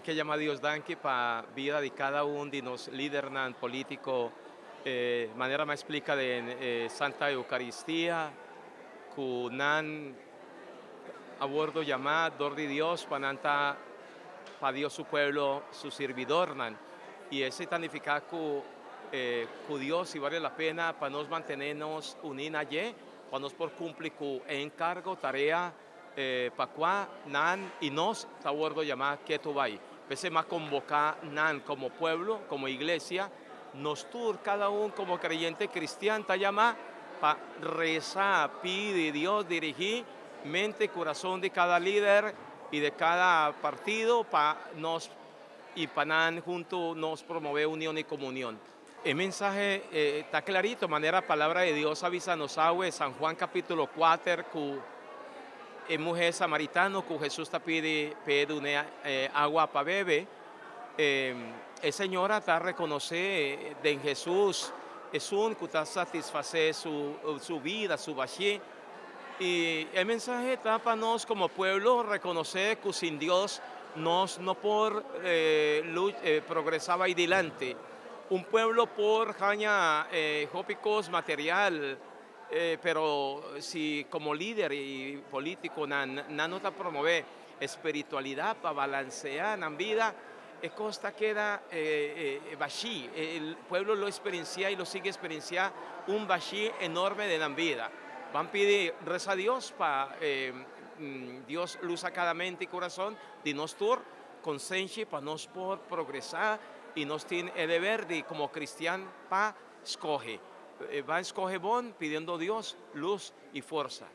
que llama Dios danke para vida de cada uno de los líderes políticos, manera más explica de Santa Eucaristía, que nan abordo llamar dor de Dios para Dios su pueblo, su servidor, y ese significa que Dios si vale la pena para nos mantenernos unidos allí, para nos por cumplir con encargo, tarea, para cuá, nan y nos, ta abordo llamar que tú vai. Pese más convocar nan como pueblo, como iglesia, nos tur cada uno como creyente cristiano, ta llama para rezar, pide Dios dirigir mente y corazón de cada líder y de cada partido para nos y para juntos nos promover unión y comunión. El mensaje está clarito, manera palabra de Dios avisa nos agua, San Juan capítulo 4, que es mujer samaritano, que Jesús te pide una agua para beber. La señora está reconocer de Jesús, es un que está satisfacer su vida, su vacío. Y el mensaje está para nosotros como pueblo reconocer que sin Dios nos no por progresaba adelante. Un pueblo por jaña jópicos material, pero si como líder y político no nota promover espiritualidad para balancear la vida, costa queda bají. El pueblo lo experiencia y lo sigue experienciando un bají enorme de la vida. Van a pedir reza a Dios para Dios luz a cada mente y corazón de nos tur conciencia para nos por progresar y nos tiene el deber de como cristiano para escoger. Va a escoger bon pidiendo a Dios luz y fuerza.